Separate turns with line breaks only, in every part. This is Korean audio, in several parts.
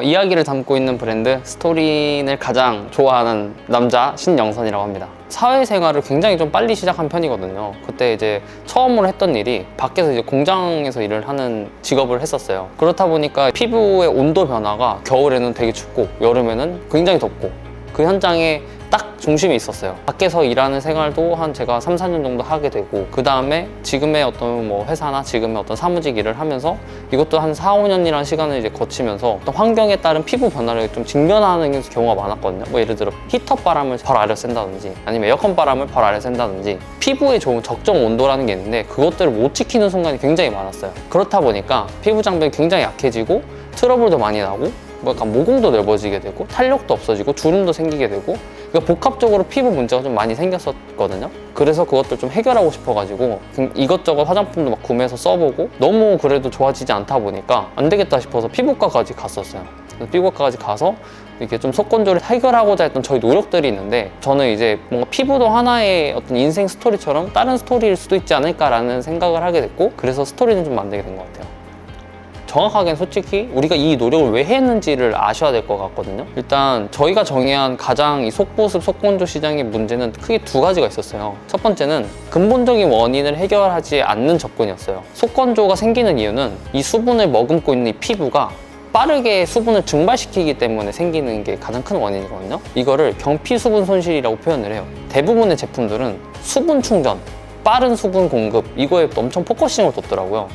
이야기를 담고 있는 브랜드 스토린을 가장 좋아하는 남자 신영선이라고 합니다. 사회생활을 굉장히 좀 빨리 시작한 편이거든요. 그때 이제 처음으로 했던 일이 밖에서 이제 공장에서 일을 하는 직업을 했었어요. 그렇다 보니까 피부의 온도 변화가 겨울에는 되게 춥고 여름에는 굉장히 덥고 그 현장에 딱 중심이 있었어요. 밖에서 일하는 생활도 한 제가 3, 4년 정도 하게 되고 그 다음에 지금의 어떤 뭐 회사나 지금의 어떤 사무직 일을 하면서 이것도 한 4, 5년이라는 시간을 이제 거치면서 어떤 환경에 따른 피부 변화를 좀 직면하는 경우가 많았거든요. 뭐 예를 들어 히터 바람을 벌 아래 쐰다든지 아니면 에어컨 바람을 벌 아래 쐰다든지 피부에 좋은 적정 온도라는 게 있는데 그것들을 못 지키는 순간이 굉장히 많았어요. 그렇다 보니까 피부 장벽이 굉장히 약해지고 트러블도 많이 나고 뭐 약간 모공도 넓어지게 되고 탄력도 없어지고 주름도 생기게 되고 그러니까 복합적으로 피부 문제가 좀 많이 생겼었거든요. 그래서 그것들 좀 해결하고 싶어가지고 이것저것 화장품도 막 구매해서 써보고 너무 그래도 좋아지지 않다 보니까 안 되겠다 싶어서 피부과까지 갔었어요. 피부과까지 가서 이렇게 좀 속건조를 해결하고자 했던 저희 노력들이 있는데 저는 이제 뭔가 피부도 하나의 어떤 인생 스토리처럼 다른 스토리일 수도 있지 않을까라는 생각을 하게 됐고 그래서 스토리는 좀 만들게 된 것 같아요. 정확하게는 솔직히 우리가 이 노력을 왜 했는지를 아셔야 될 것 같거든요. 일단 저희가 정의한 가장 이 속보습, 속건조 시장의 문제는 크게 두 가지가 있었어요. 첫 번째는 근본적인 원인을 해결하지 않는 접근이었어요. 속건조가 생기는 이유는 이 수분을 머금고 있는 이 피부가 빠르게 수분을 증발시키기 때문에 생기는 게 가장 큰 원인이거든요. 이거를 경피 수분 손실이라고 표현을 해요. 대부분의 제품들은 수분 충전, 빠른 수분 공급 이거에 엄청 포커싱을 뒀더라고요.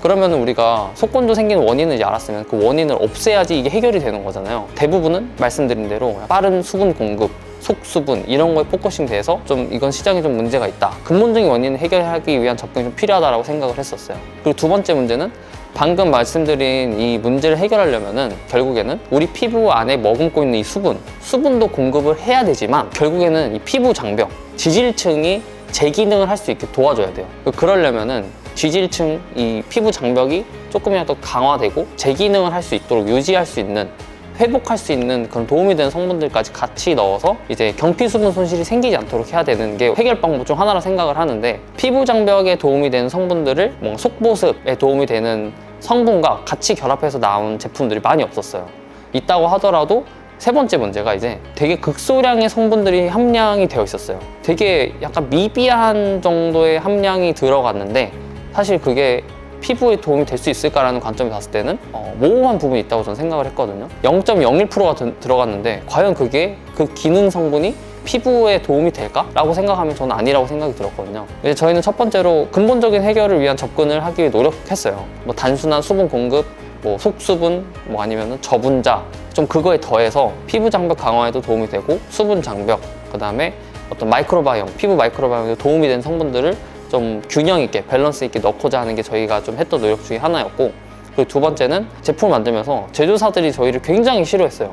그러면 우리가 속건조 생기는 원인을 이제 알았으면 그 원인을 없애야지 이게 해결이 되는 거잖아요. 대부분은 말씀드린 대로 빠른 수분 공급, 속수분 이런 거에 포커싱 돼서 좀 이건 시장에 좀 문제가 있다. 근본적인 원인을 해결하기 위한 접근이 좀 필요하다고 생각을 했었어요. 그리고 두 번째 문제는 방금 말씀드린 이 문제를 해결하려면은 결국에는 우리 피부 안에 머금고 있는 이 수분도 공급을 해야 되지만 결국에는 이 피부 장벽, 지질층이 재기능을 할 수 있게 도와줘야 돼요. 그러려면은 지질층, 이 피부 장벽이 조금이라도 강화되고 재기능을 할 수 있도록 유지할 수 있는 회복할 수 있는 그런 도움이 되는 성분들까지 같이 넣어서 이제 경피 수분 손실이 생기지 않도록 해야 되는 게 해결 방법 중 하나라 생각을 하는데 피부 장벽에 도움이 되는 성분들을 뭔가 속보습에 도움이 되는 성분과 같이 결합해서 나온 제품들이 많이 없었어요. 있다고 하더라도 세 번째 문제가 이제 되게 극소량의 성분들이 함량이 되어 있었어요. 되게 약간 미비한 정도의 함량이 들어갔는데 사실 그게 피부에 도움이 될 수 있을까라는 관점에 봤을 때는 모호한 부분이 있다고 저는 생각을 했거든요. 0.01%가 들어갔는데 과연 그게 그 기능 성분이 피부에 도움이 될까? 라고 생각하면 저는 아니라고 생각이 들었거든요. 이제 저희는 첫 번째로 근본적인 해결을 위한 접근을 하기 위해 노력했어요. 뭐 단순한 수분 공급, 뭐 속수분, 뭐 아니면 저분자 좀 그거에 더해서 피부 장벽 강화에도 도움이 되고 수분 장벽, 그 다음에 어떤 마이크로바이옴, 피부 마이크로바이옴에 도움이 되는 성분들을 좀 균형 있게 밸런스 있게 넣고자 하는 게 저희가 좀 했던 노력 중에 하나였고 그리고 두 번째는 제품을 만들면서 제조사들이 저희를 굉장히 싫어했어요.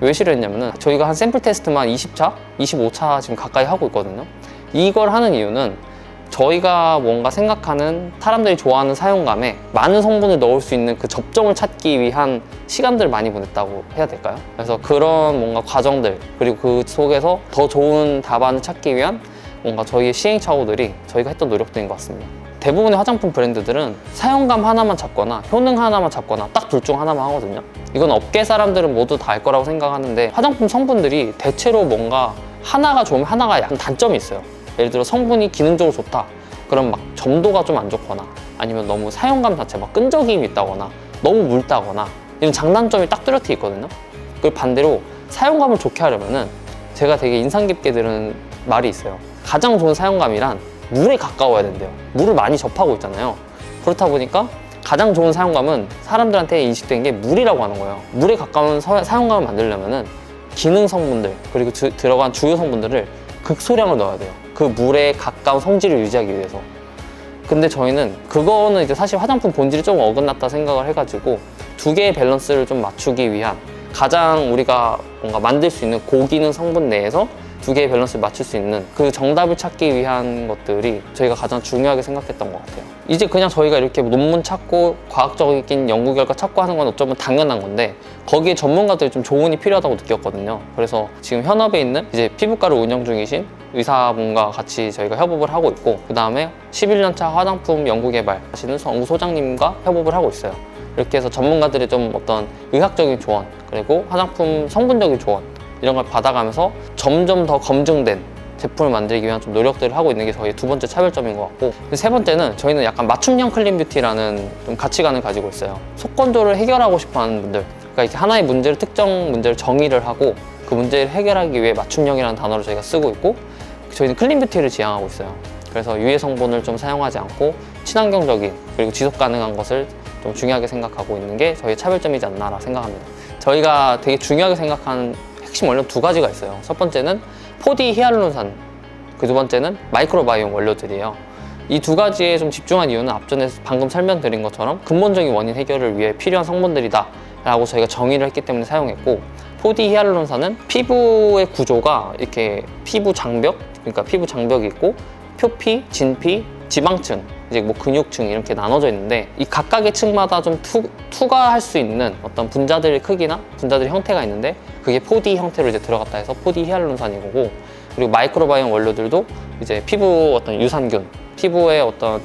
왜 싫어했냐면은 저희가 한 샘플 테스트만 20차, 25차 지금 가까이 하고 있거든요. 이걸 하는 이유는 저희가 뭔가 생각하는 사람들이 좋아하는 사용감에 많은 성분을 넣을 수 있는 그 접점을 찾기 위한 시간들을 많이 보냈다고 해야 될까요? 그래서 그런 뭔가 과정들 그리고 그 속에서 더 좋은 답안을 찾기 위한 뭔가 저희의 시행착오들이 저희가 했던 노력들인 것 같습니다. 대부분의 화장품 브랜드들은 사용감 하나만 잡거나 효능 하나만 잡거나 딱 둘 중 하나만 하거든요. 이건 업계 사람들은 모두 다 알 거라고 생각하는데 화장품 성분들이 대체로 뭔가 하나가 좋으면 하나가 약간 단점이 있어요. 예를 들어 성분이 기능적으로 좋다. 그럼 막 점도가 좀 안 좋거나 아니면 너무 사용감 자체 막 끈적임이 있다거나 너무 묽다거나 이런 장단점이 딱 뚜렷이 있거든요. 그리고 반대로 사용감을 좋게 하려면은 제가 되게 인상 깊게 들은 말이 있어요. 가장 좋은 사용감이란 물에 가까워야 된대요. 물을 많이 접하고 있잖아요. 그렇다 보니까 가장 좋은 사용감은 사람들한테 인식된 게 물이라고 하는 거예요. 물에 가까운 사용감을 만들려면은 기능 성분들 그리고 들어간 주요 성분들을 극소량을 넣어야 돼요. 그 물에 가까운 성질을 유지하기 위해서. 근데 저희는 그거는 이제 사실 화장품 본질이 좀 어긋났다 생각을 해가지고 두 개의 밸런스를 좀 맞추기 위한 가장 우리가 뭔가 만들 수 있는 고기능 성분 내에서 두 개의 밸런스를 맞출 수 있는 그 정답을 찾기 위한 것들이 저희가 가장 중요하게 생각했던 것 같아요. 이제 그냥 저희가 이렇게 논문 찾고 과학적인 연구 결과 찾고 하는 건 어쩌면 당연한 건데 거기에 전문가들이 좀 조언이 필요하다고 느꼈거든요. 그래서 지금 현업에 있는 이제 피부과를 운영 중이신 의사분과 같이 저희가 협업을 하고 있고 그 다음에 11년차 화장품 연구개발 하시는 연구소장님과 협업을 하고 있어요. 이렇게 해서 전문가들이 좀 어떤 의학적인 조언, 그리고 화장품 성분적인 조언 이런 걸 받아가면서 점점 더 검증된 제품을 만들기 위한 좀 노력들을 하고 있는 게 저희 두 번째 차별점인 것 같고, 세 번째는 저희는 약간 맞춤형 클린 뷰티라는 좀 가치관을 가지고 있어요. 속건조를 해결하고 싶어 하는 분들, 그러니까 이렇게 하나의 문제를, 특정 문제를 정의를 하고 그 문제를 해결하기 위해 맞춤형이라는 단어를 저희가 쓰고 있고, 저희는 클린 뷰티를 지향하고 있어요. 그래서 유해 성분을 좀 사용하지 않고 친환경적인 그리고 지속 가능한 것을 좀 중요하게 생각하고 있는 게 저희의 차별점이지 않나라 생각합니다. 저희가 되게 중요하게 생각하는 핵심 원료 두 가지가 있어요. 첫 번째는 4D 히알루론산, 그 두 번째는 마이크로바이옴 원료들이에요. 이 두 가지에 좀 집중한 이유는 앞전에 방금 설명드린 것처럼 근본적인 원인 해결을 위해 필요한 성분들이다 라고 저희가 정의를 했기 때문에 사용했고, 4D 히알루론산은 피부의 구조가 이렇게 피부 장벽, 그러니까 피부 장벽이 있고 표피, 진피, 지방층, 이제 뭐 근육층 이렇게 나눠져 있는데, 이 각각의 층마다 좀 투과할 수 있는 어떤 분자들의 크기나 분자들의 형태가 있는데, 그게 4D 형태로 이제 들어갔다 해서 4D 히알루론산인 거고, 그리고 마이크로바이옴 원료들도 이제 피부 어떤 유산균, 피부에 어떤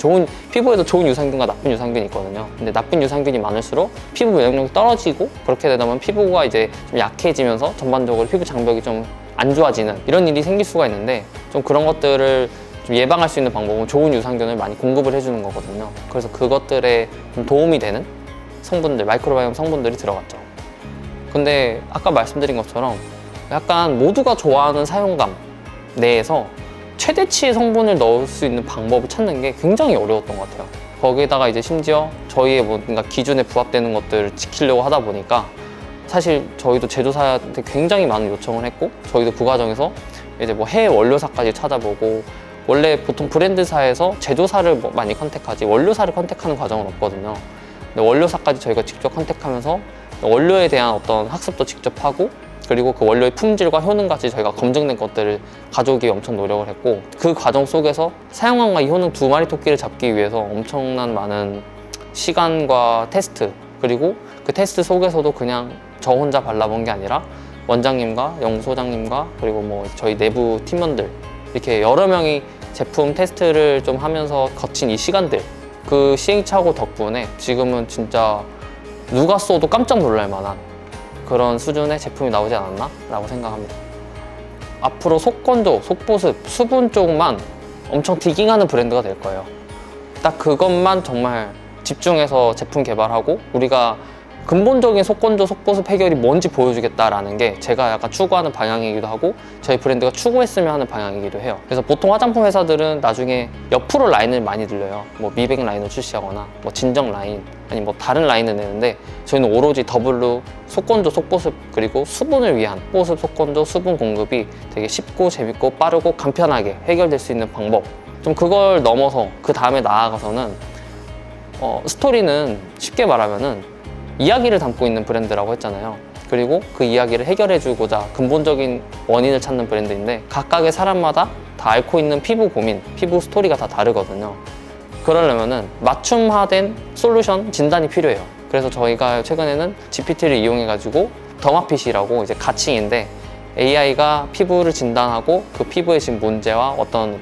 피부에도 좋은 유산균과 나쁜 유산균이 있거든요. 근데 나쁜 유산균이 많을수록 피부 면역력이 떨어지고, 그렇게 되다 보면 피부가 이제 좀 약해지면서 전반적으로 피부 장벽이 좀 안 좋아지는 이런 일이 생길 수가 있는데, 좀 그런 것들을 좀 예방할 수 있는 방법은 좋은 유산균을 많이 공급을 해주는 거거든요. 그래서 그것들에 좀 도움이 되는 성분들, 마이크로바이옴 성분들이 들어갔죠. 근데 아까 말씀드린 것처럼 약간 모두가 좋아하는 사용감 내에서 최대치의 성분을 넣을 수 있는 방법을 찾는 게 굉장히 어려웠던 것 같아요. 거기에다가 이제 심지어 저희의 뭔가 기준에 부합되는 것들을 지키려고 하다 보니까 사실 저희도 제조사한테 굉장히 많은 요청을 했고, 저희도 그 과정에서 이제 뭐 해외 원료사까지 찾아보고, 원래 보통 브랜드사에서 제조사를 많이 컨택하지 원료사를 컨택하는 과정은 없거든요. 근데 원료사까지 저희가 직접 컨택하면서 원료에 대한 어떤 학습도 직접 하고, 그리고 그 원료의 품질과 효능까지 저희가 검증된 것들을 가져오기 위해 엄청 노력을 했고, 그 과정 속에서 사용감과 이 효능 두 마리 토끼를 잡기 위해서 엄청난 많은 시간과 테스트, 그리고 그 테스트 속에서도 그냥 저 혼자 발라본 게 아니라 원장님과 연구소장님과 그리고 뭐 저희 내부 팀원들 이렇게 여러 명이 제품 테스트를 좀 하면서 거친 이 시간들, 그 시행착오 덕분에 지금은 진짜 누가 써도 깜짝 놀랄 만한 그런 수준의 제품이 나오지 않았나 라고 생각합니다. 앞으로 속건조, 속보습, 수분 쪽만 엄청 디깅하는 브랜드가 될 거예요. 딱 그것만 정말 집중해서 제품 개발하고, 우리가 근본적인 속건조, 속보습 해결이 뭔지 보여주겠다라는 게 제가 약간 추구하는 방향이기도 하고, 저희 브랜드가 추구했으면 하는 방향이기도 해요. 그래서 보통 화장품 회사들은 나중에 옆으로 라인을 많이 들려요. 뭐 미백 라인을 출시하거나 뭐 진정 라인, 아니 뭐 다른 라인을 내는데, 저희는 오로지 더블로 속건조, 속보습, 그리고 수분을 위한 보습, 속건조, 수분 공급이 되게 쉽고 재밌고 빠르고 간편하게 해결될 수 있는 방법, 좀 그걸 넘어서 그 다음에 나아가서는 스토리는 쉽게 말하면은 이야기를 담고 있는 브랜드라고 했잖아요. 그리고 그 이야기를 해결해주고자 근본적인 원인을 찾는 브랜드인데, 각각의 사람마다 다 앓고 있는 피부 고민, 피부 스토리가 다 다르거든요. 그러려면은 맞춤화된 솔루션 진단이 필요해요. 그래서 저희가 최근에는 GPT를 이용해가지고 더마핏이라고 이제 가칭인데, AI가 피부를 진단하고 그 피부에 지금 문제와 어떤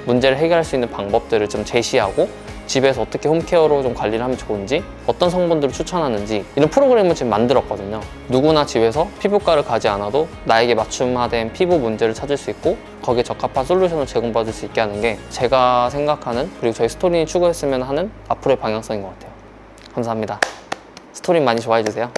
문제를 해결할 수 있는 방법들을 좀 제시하고, 집에서 어떻게 홈케어로 좀 관리를 하면 좋은지, 어떤 성분들을 추천하는지, 이런 프로그램을 지금 만들었거든요. 누구나 집에서 피부과를 가지 않아도 나에게 맞춤화된 피부 문제를 찾을 수 있고, 거기에 적합한 솔루션을 제공받을 수 있게 하는 게 제가 생각하는, 그리고 저희 스토리니 추구했으면 하는 앞으로의 방향성인 것 같아요. 감사합니다. 스토리 많이 좋아해 주세요.